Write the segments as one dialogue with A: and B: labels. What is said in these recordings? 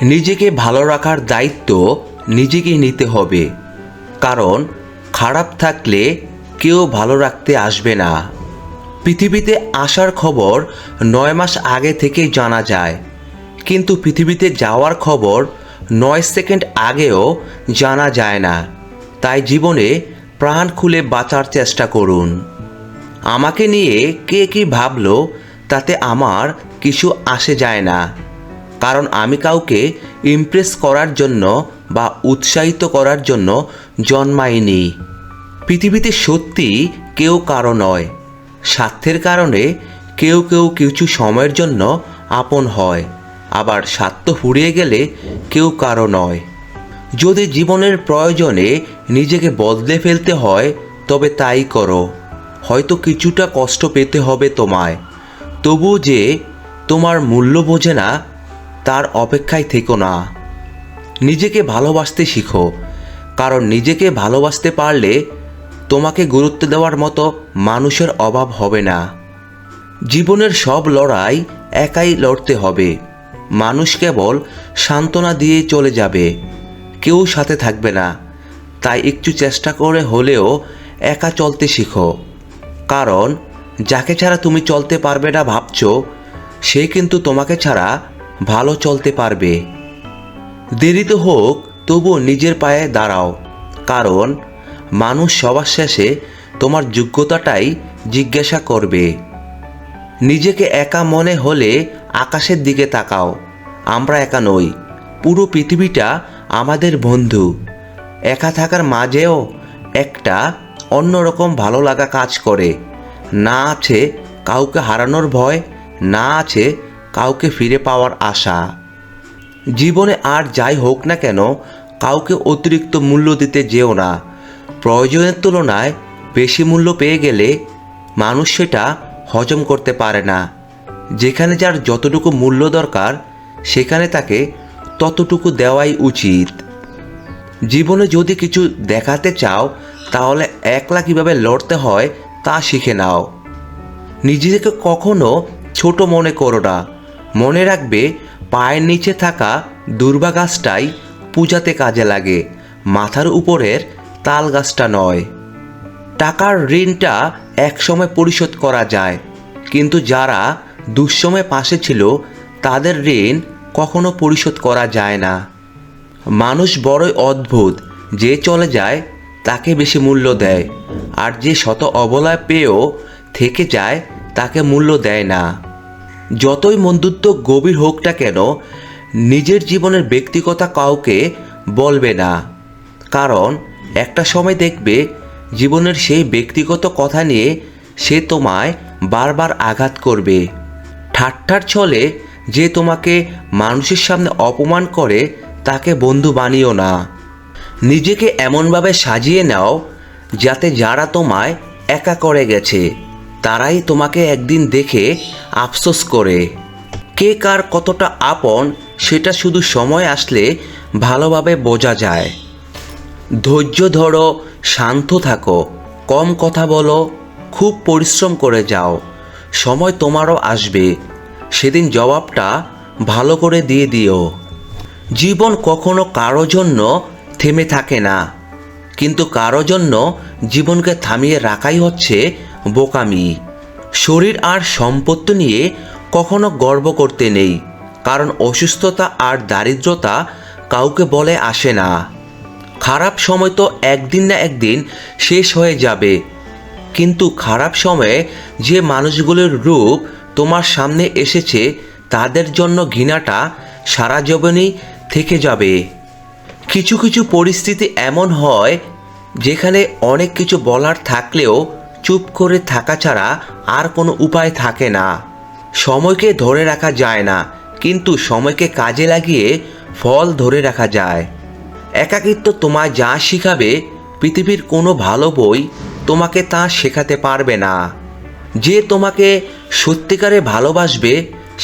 A: নিজেকে ভালো রাখার দায়িত্ব নিজেকেই নিতে হবে, কারণ খারাপ থাকলে কেউ ভালো রাখতে আসবে না। পৃথিবীতে আসার খবর 9 মাস আগে থেকেই জানা যায়, কিন্তু পৃথিবীতে যাওয়ার খবর 9 সেকেন্ড আগেও জানা যায় না। তাই জীবনে প্রাণ খুলে বাঁচার চেষ্টা করুন। আমাকে নিয়ে কে কী ভাবলো তাতে আমার কিছু আসে যায় না, কারণ আমি কাউকে ইমপ্রেস করার জন্য বা উৎসাহিত করার জন্য জন্মাইনি। পৃথিবীতে সত্যি কেউ কারো নয়, স্বার্থের কারণে কেউ কেউ কিছু সময়ের জন্য আপন হয়, আবার স্বার্থ ফুরিয়ে গেলে কেউ কারো নয়। যদি জীবনের প্রয়োজনে নিজেকে বদলে ফেলতে হয় তবে তাই করো। হয়তো কিছুটা কষ্ট পেতে হবে তোমায়, তবু যে তোমার মূল্য বোঝে না তার অপেক্ষায় থেকো না। নিজেকে ভালোবাসতে শিখো, কারণ নিজেকে ভালোবাসতে পারলে তোমাকে গুরুত্ব দেওয়ার মতো মানুষের অভাব হবে না। জীবনের সব লড়াই একাই লড়তে হবে। মানুষ কেবল সান্ত্বনা দিয়ে চলে যাবে, কেউ সাথে থাকবে না। তাই একটু চেষ্টা করে হলেও একা চলতে শিখো, কারণ যাকে ছাড়া তুমি চলতে পারবে না ভাবছো, সে কিন্তু তোমাকে ছাড়া ভালো চলতে পারবে। দেরিতে হোক তবুও নিজের পায়ে দাঁড়াও, কারণ মানুষ সবার শেষে তোমার যোগ্যতাটাই জিজ্ঞাসা করবে। নিজেকে একা মনে হলে আকাশের দিকে তাকাও। আমরা একা নই, পুরো পৃথিবীটা আমাদের বন্ধু। একা থাকার মাঝেও একটা অন্যরকম ভালো লাগা কাজ করে। না আছে কাউকে হারানোর ভয়, না আছে কাউকে ফিরে পাওয়ার আশা। জীবনে আর যাই হোক না কেন, কাউকে অতিরিক্ত মূল্য দিতে যেও না। প্রয়োজনের তুলনায় বেশি মূল্য পেয়ে গেলে মানুষ সেটা হজম করতে পারে না। যেখানে যার যতটুকু মূল্য দরকার সেখানে তাকে ততটুকু দেওয়াই উচিত। জীবনে যদি কিছু দেখাতে চাও তাহলে একলা কীভাবে লড়তে হয় তা শিখে নাও। নিজেকে কখনো ছোট মনে করো না। মনে রাখবে, পায়ের নিচে থাকা দুর্বা গাছটাই পূজাতে কাজে লাগে, মাথার উপরের তাল গাছটা নয়। টাকার ঋণটা একসময় পরিশোধ করা যায়, কিন্তু যারা দুঃসময়ে পাশে ছিল তাদের ঋণ কখনো পরিশোধ করা যায় না। মানুষ বড়ই অদ্ভুত, যে চলে যায় তাকে বেশি মূল্য দেয়, আর যে শত অবহেলা পেয়েও থেকে যায় তাকে মূল্য দেয় না। যতই বন্ধুত্ব গভীর হোক না কেন, নিজের জীবনের ব্যক্তিগত কাউকে বলবে না, কারণ একটা সময় দেখবে জীবনের সেই ব্যক্তিগত কথা নিয়ে সে তোমায় বারবার আঘাত করবে। ঠাট্টার ছলে যে তোমাকে মানুষের সামনে অপমান করে তাকে বন্ধু বানিও না। নিজেকে এমনভাবে সাজিয়ে নাও যাতে যারা তোমায় একা করে গেছে তারাই তোমাকে একদিন দেখে আফসোস করে। কে কার কতটা আপন সেটা শুধু সময় আসলে ভালোভাবে বোঝা যায়। ধৈর্য ধরো, শান্ত থাকো, কম কথা বলো, খুব পরিশ্রম করে যাও। সময় তোমারও আসবে, সেদিন জবাবটা ভালো করে দিয়ে দিও। জীবন কখনো কারো জন্য থেমে থাকে না, কিন্তু কারো জন্য জীবনকে থামিয়ে রাখাই হচ্ছে বোকামি। শরীর আর সম্পত্তি নিয়ে কখনো গর্ব করতে নেই, কারণ অসুস্থতা আর দারিদ্রতা কাউকে বলে আসে না। খারাপ সময় তো একদিন না একদিন শেষ হয়ে যাবে, কিন্তু খারাপ সময়ে যে মানুষগুলোর রূপ তোমার সামনে এসেছে তাদের জন্য ঘৃণাটা সারা জীবনই থেকে যাবে। কিছু কিছু পরিস্থিতি এমন হয় যেখানে অনেক কিছু বলার থাকলেও চুপ করে থাকা ছাড়া আর কোনো উপায় থাকে না। সময়কে ধরে রাখা যায় না, কিন্তু সময়কে কাজে লাগিয়ে ফল ধরে রাখা যায়। একাকিত্ব তোমায় যা শেখাবে পৃথিবীর কোনো ভালো বই তোমাকে তা শেখাতে পারবে না। যে তোমাকে সত্যিকারে ভালোবাসবে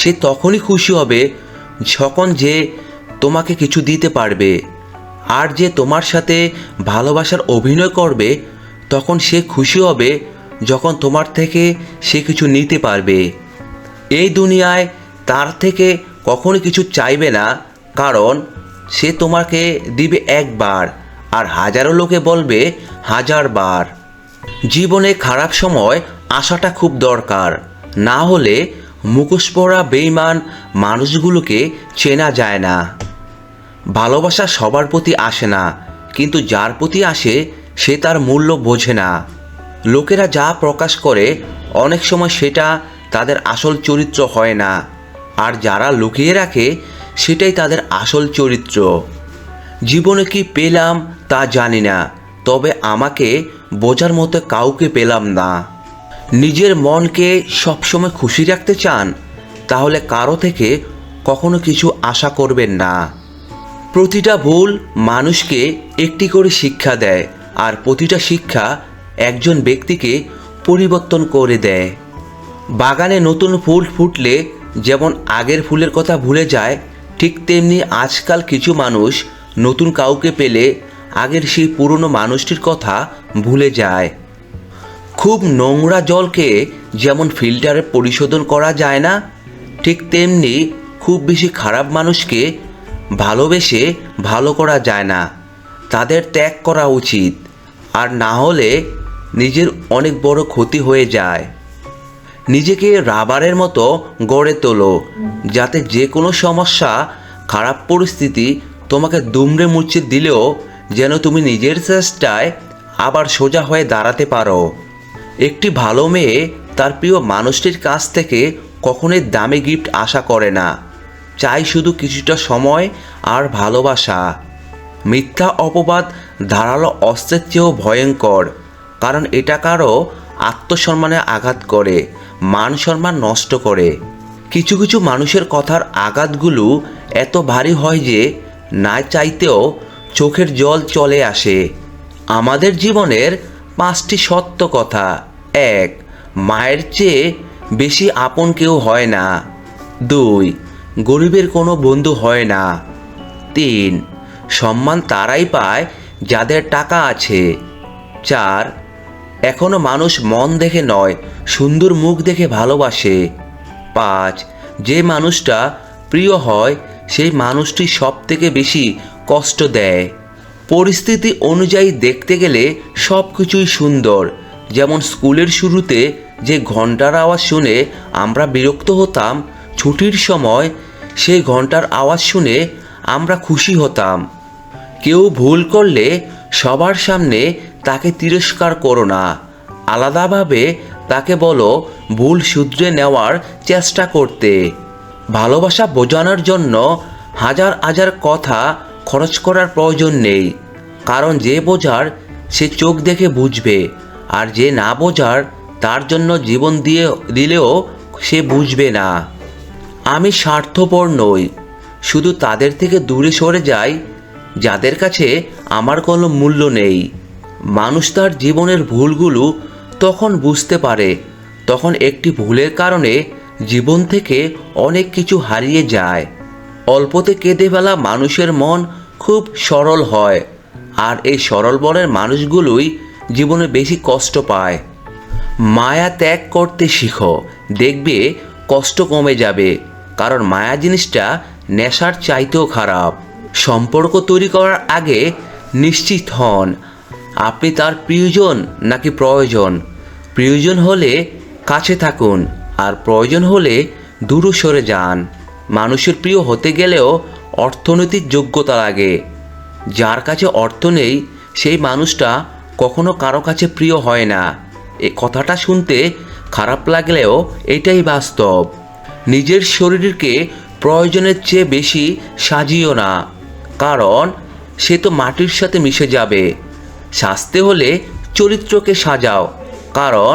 A: সে তখনই খুশি হবে যখন যে তোমাকে কিছু দিতে পারবে, আর যে তোমার সাথে ভালোবাসার অভিনয় করবে তখন সে খুশি হবে যখন তোমার থেকে সে কিছু নিতে পারবে। এই দুনিয়ায় তার থেকে কখনো কিছু চাইবে না, কারণ সে তোমাকে দিবে একবার আর হাজারো লোকে বলবে 1000 বার। জীবনে খারাপ সময় আসাটা খুব দরকার, না হলে মুখোশ পরা বেঈমান মানুষগুলোকে চেনা যায় না। ভালোবাসা সবার প্রতি আসে না, কিন্তু যার প্রতি আসে সে তার মূল্য বোঝে না। লোকেরা যা প্রকাশ করে অনেক সময় সেটা তাদের আসল চরিত্র হয় না, আর যারা লুকিয়ে রাখে সেটাই তাদের আসল চরিত্র। জীবনে কি পেলাম তা জানি না, তবে আমাকে বোঝার মতো কাউকে পেলাম না। নিজের মনকে সবসময় খুশি রাখতে চান, তাহলে কারো থেকে কখনো কিছু আশা করবেন না। প্রতিটা ভুল মানুষকে একটি করে শিক্ষা দেয়, আর প্রতিটা শিক্ষা একজন ব্যক্তিকে পরিবর্তন করে দেয়। বাগানে নতুন ফুল ফুটলে যেমন আগের ফুলের কথা ভুলে যায়, ঠিক তেমনি আজকাল কিছু মানুষ নতুন কাউকে পেলে আগের সেই পুরনো মানুষটির কথা ভুলে যায়। খুব নোংরা জলকে যেমন ফিল্টারে পরিশোধন করা যায় না, ঠিক তেমনি খুব বেশি খারাপ মানুষকে ভালোবেসে ভালো করা যায় না। তাদের ত্যাগ করা উচিত, আর না হলে নিজের অনেক বড় ক্ষতি হয়ে যায়। নিজেকে রাবারের মতো গড়ে তোলো, যাতে যে কোনো সমস্যা, খারাপ পরিস্থিতি তোমাকে দুমড়ে মুচড়ে দিলেও যেন তুমি নিজের চেষ্টায় আবার সোজা হয়ে দাঁড়াতে পারো। একটি ভালো মেয়ে তার প্রিয় মানুষটির কাছ থেকে কখনোই দামি গিফট আশা করে না, চাই শুধু কিছুটা সময় আর ভালোবাসা। মিথ্যা অপবাদ ধারালো অস্ত্রের চেয়েও ভয়ঙ্কর, কারণ এটা কারো আত্মসম্মানে আঘাত করে, মান সম্মান নষ্ট করে। কিছু কিছু মানুষের কথার আঘাতগুলো এত ভারী হয় যে না চাইতেও চোখের জল চলে আসে। আমাদের জীবনের 5টি সত্য কথা। 1. মায়ের চেয়ে বেশি আপন কেউ হয় না। 2. গরিবের কোনো বন্ধু হয় না। 3. সম্মান তারাই পায় যাদের টাকা আছে। 4. এখনো মানুষ মন দেখে নয়, সুন্দর মুখ দেখে ভালোবাসে। 5. যে মানুষটা প্রিয় হয় সেই মানুষটি সব থেকে বেশি কষ্ট দেয়। পরিস্থিতি অনুযায়ী দেখতে গেলে সব কিছুই সুন্দর। যেমন স্কুলের শুরুতে যে ঘন্টার আওয়াজ শুনে আমরা বিরক্ত হতাম, ছুটির সময় সেই ঘন্টার আওয়াজ শুনে আমরা খুশি হতাম। কেউ ভুল করলে সবার সামনে তাকে তিরস্কার করো না, আলাদাভাবে তাকে বলো ভুল শুধরে নেওয়ার চেষ্টা করতে। ভালোবাসা বোঝানোর জন্য হাজার হাজার কথা খরচ করার প্রয়োজন নেই, কারণ যে বোঝার সে চোখ দেখে বুঝবে, আর যে না বোঝার তার জন্য জীবন দিলেও সে বুঝবে না। আমি স্বার্থপর নই, শুধু তাদের থেকে দূরে সরে যাই যাদের কাছে আমার কোনো মূল্য নেই। মানুষ তার জীবনের ভুলগুলো তখন বুঝতে পারে, তখন একটি ভুলের কারণে জীবন থেকে অনেক কিছু হারিয়ে যায়। অল্পতে কেঁদে ফেলা মানুষের মন খুব সরল হয়, আর এই সরল মনের মানুষগুলোই জীবনে বেশি কষ্ট পায়। মায়া ত্যাগ করতে শিখো, দেখবে কষ্ট কমে যাবে, কারণ মায়া জিনিসটা নেশার চাইতেও খারাপ। সম্পর্ক তৈরি করার আগে নিশ্চিত হন আপনি তার প্রিয়জন নাকি প্রয়োজন। প্রয়োজন হলে কাছে থাকুন, আর প্রয়োজন হলে দূরে সরে যান। মানুষের প্রিয় হতে গেলেও অর্থনৈতিক যোগ্যতা লাগে। যার কাছে অর্থ নেই সেই মানুষটা কখনো কারো কাছে প্রিয় হয় না। এই কথাটা শুনতে খারাপ লাগলেও এটাই বাস্তব। নিজের শরীরকে প্রয়োজনের চেয়ে বেশি সাজিও না, কারণ সে তো মাটির সাথে মিশে যাবে। সাজতে হলে চরিত্রকে সাজাও, কারণ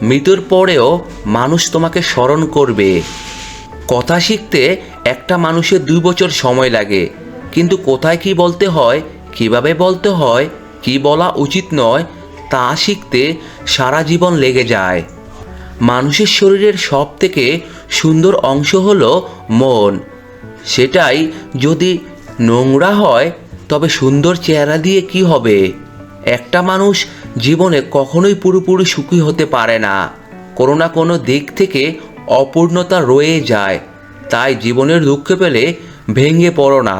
A: মৃত্যুর পরেও মানুষ তোমাকে স্মরণ করবে। কথা শিখতে একটা মানুষের 2 বছর সময় লাগে, কিন্তু কোথায় কি বলতে হয়, কিভাবে বলতে হয়, কি বলা উচিত নয় তা শিখতে সারা জীবন লেগে যায়। মানুষের শরীরের সব থেকে সুন্দর অংশ হলো মন। সেটাই যদি নোংরা হয় তবে সুন্দর চেহারা দিয়ে কি হবে? একটা মানুষ জীবনে কখনোই পুরোপুরি সুখী হতে পারে না, কোনো না কোনো দিক থেকে অপূর্ণতা রয়ে যায়। তাই জীবনের দুঃখ পেলে ভেঙে পড়ো না।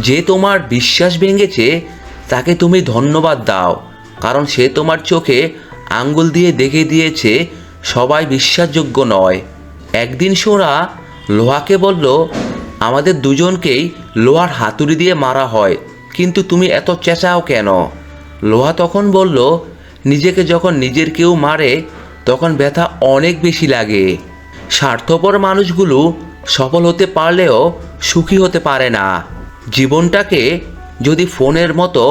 A: যে তোমার বিশ্বাস ভেঙেছে তাকে তুমি ধন্যবাদ দাও, কারণ সে তোমার চোখে আঙ্গুল দিয়ে দেখিয়ে দিয়েছে সবাই বিশ্বাসযোগ্য নয়। একদিন সোনা লোহাকে বলল, আমাদের দুজনকেই লোহার হাতুড়ি দিয়ে মারা হয়, কিন্তু তুমি এত চেঁচাও কেন? লোহা তখন বলল, নিজেকে যখন নিজের কেউ মারে তখন ব্যথা অনেক বেশি লাগে। স্বার্থপর মানুষগুলো সফল হতে পারলেও সুখী হতে পারে না। জীবনটাকে যদি ফোনের মতো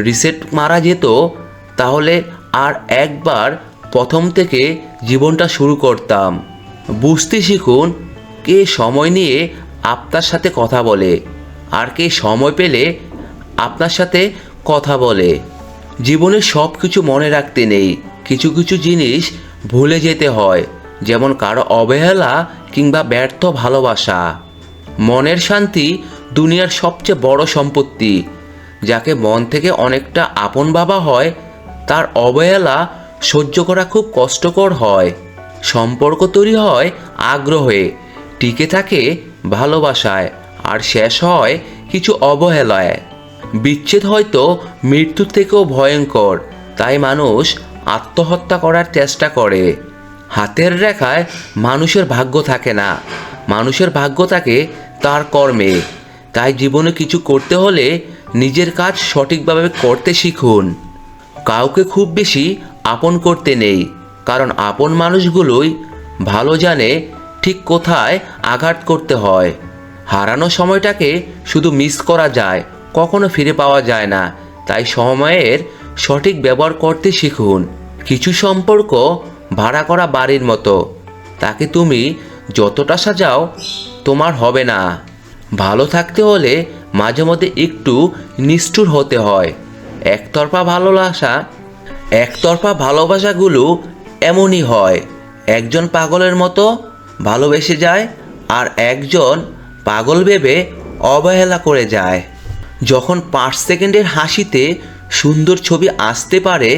A: রিসেট মারা যেত, তাহলে আর একবার প্রথম থেকে জীবনটা শুরু করতাম। বুঝতে শিখুন কে সময় নিয়ে আপনার সাথে কথা বলে আর কে সময় পেলে আপনার সাথে কথা বলে। জীবনে সব কিছু মনে রাখতে নেই, কিছু কিছু জিনিস ভুলে যেতে হয়, যেমন কারো অবহেলা কিংবা ব্যর্থ ভালোবাসা। মনের শান্তি দুনিয়ার সবচেয়ে বড় সম্পত্তি। যাকে মন থেকে অনেকটা আপন ভাবা হয় তার অবহেলা সহ্য করা খুব কষ্টকর হয়। সম্পর্ক তৈরি হয় আগ্রহে, টিকে থাকে ভালোবাসায়, আর শেষ হয় কিছু অবহেলায়। বিচ্ছেদ হয়তো মৃত্যুর থেকেও ভয়ঙ্কর, তাই মানুষ আত্মহত্যা করার চেষ্টা করে। হাতের রেখায় মানুষের ভাগ্য থাকে না, মানুষের ভাগ্য থাকে তার কর্মে। তাই জীবনে কিছু করতে হলে নিজের কাজ সঠিকভাবে করতে শিখুন। কাউকে খুব বেশি আপন করতে নেই, কারণ আপন মানুষগুলোই ভালো জানে ঠিক কোথায় আঘাত করতে হয়। হারানো সময়টাকে শুধু মিস করা যায়, কখনো ফিরে পাওয়া যায় না। তাই সময়ের সঠিক ব্যবহার করতে শিখুন। কিছু সম্পর্ক ভাড়া করা বাড়ির মতো, তাকে তুমি যতটা সাজাও তোমার হবে না। ভালো থাকতে হলে মাঝে মধ্যে একটু নিষ্ঠুর হতে হয়। একতরফা ভালোবাসাগুলো এমনই হয়, একজন পাগলের মতো ভালোবেসে যায় আর একজন পাগল ভেবে অবহেলা করে যায়। যখন 5 সেকেন্ডের হাসিতে সুন্দর ছবি আসতে পারে,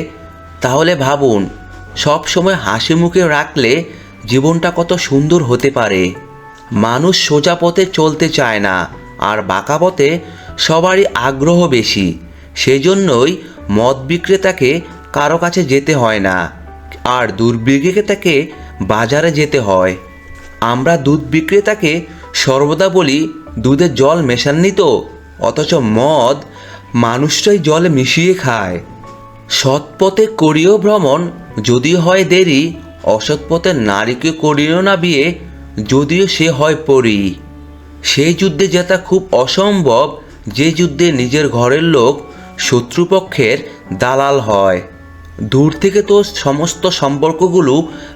A: তাহলে ভাবুন সব সময় হাসি মুখে রাখলে জীবনটা কত সুন্দর হতে পারে। মানুষ সোজা পথে চলতে চায় না, আর বাঁকা পথে সবারই আগ্রহ বেশি। সেই জন্যই মদ বিক্রেতাকে কারো কাছে যেতে হয় না, আর দুধ বিক্রেতাকে বাজারে যেতে হয়। আমরা দুধ বিক্রেতাকে সর্বদা বলি, দুধে জল মেশাননি তো, অথচ মদ মানুষটাই জলে মিশিয়ে খায়। সৎ পথে করিও ভ্রমণ, যদিও হয় দেরি, অসৎ পথে নারীকে করিও না বিয়ে, যদিও সে হয় পরী। সেই যুদ্ধে জেতা খুব অসম্ভব যে যুদ্ধে নিজের ঘরের লোক শত্রুপক্ষের দালাল হয়। দূর থেকে তো সমস্ত সম্পর্কগুলো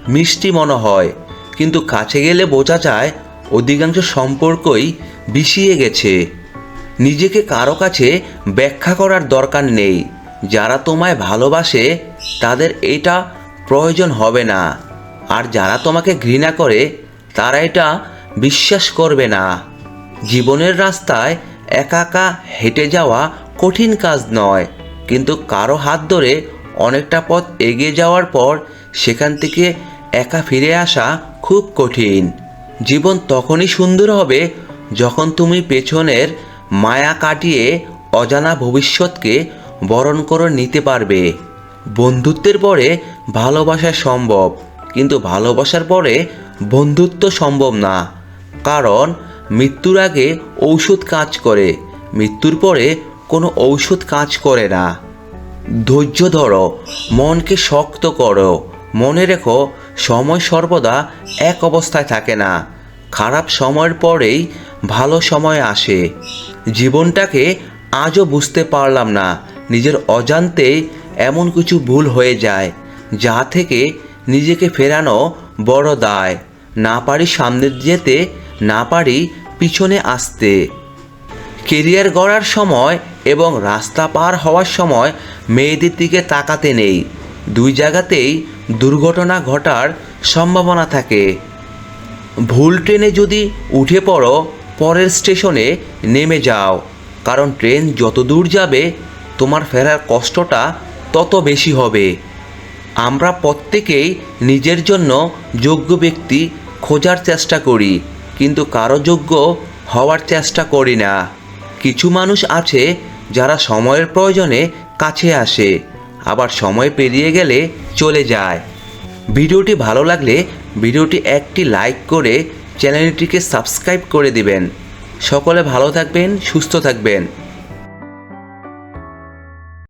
A: মিষ্টি মনে হয়, কিন্তু কাছে গেলে বোঝা যায় অধিকাংশ সম্পর্কই বিষিয়ে গেছে। নিজেকে কারো কাছে ব্যাখ্যা করার দরকার নেই। যারা তোমায় ভালোবাসে তাদের এটা প্রয়োজন হবে না, আর যারা তোমাকে ঘৃণা করে তারা এটা বিশ্বাস করবে না। জীবনের রাস্তায় একা একা হেঁটে যাওয়া কঠিন কাজ নয়, কিন্তু কারো হাত ধরে অনেকটা পথ এগিয়ে যাওয়ার পর সেখান থেকে একা ফিরে আসা খুব কঠিন। জীবন তখনই সুন্দর হবে যখন তুমি পেছনের মায়া কাটিয়ে অজানা ভবিষ্যৎকে বরণ করে নিতে পারবে। বন্ধুত্বের পরে ভালোবাসা সম্ভব, কিন্তু ভালোবাসার পরে বন্ধুত্ব সম্ভব না। কারণ মৃত্যুর আগে ঔষধ কাজ করে, মৃত্যুর পরে কোনো ঔষধ কাজ করে না। ধৈর্য ধরো, মনকে শক্ত করো। মনে রেখো, সময় সর্বদা এক অবস্থায় থাকে না। খারাপ সময়ের পরেই ভালো সময় আসে। জীবনটাকে আজও বুঝতে পারলাম না, নিজের অজান্তেই এমন কিছু ভুল হয়ে যায় যা থেকে নিজেকে ফেরানো বড় দায়। না পারি সামনে যেতে, না পারি পিছনে আসতে। কেরিয়ার গড়ার সময় এবং রাস্তা পার হওয়ার সময় মেয়েদের দিকে তাকাতে নেই। দুই জায়গাতেই দুর্ঘটনা ঘটার সম্ভাবনা থাকে। ভুল ট্রেনে যদি উঠে পড়ো, পরের স্টেশনে নেমে যাও, কারণ ট্রেন যত দূর যাবে তোমার ফেরার কষ্টটা তত বেশি হবে। আমরা প্রত্যেকেই নিজের জন্য যোগ্য ব্যক্তি খোঁজার চেষ্টা করি, কিন্তু কারো যোগ্য হওয়ার চেষ্টা করি না। কিছু মানুষ আছে যারা সময়ের প্রয়োজনে কাছে আসে, আবার সময় পেরিয়ে গেলে চলে যায়। ভিডিওটি ভালো লাগলে ভিডিওটি একটি লাইক করে চ্যানেলটিকে সাবস্ক্রাইব করে দিবেন। সকলে ভালো থাকবেন, সুস্থ থাকবেন।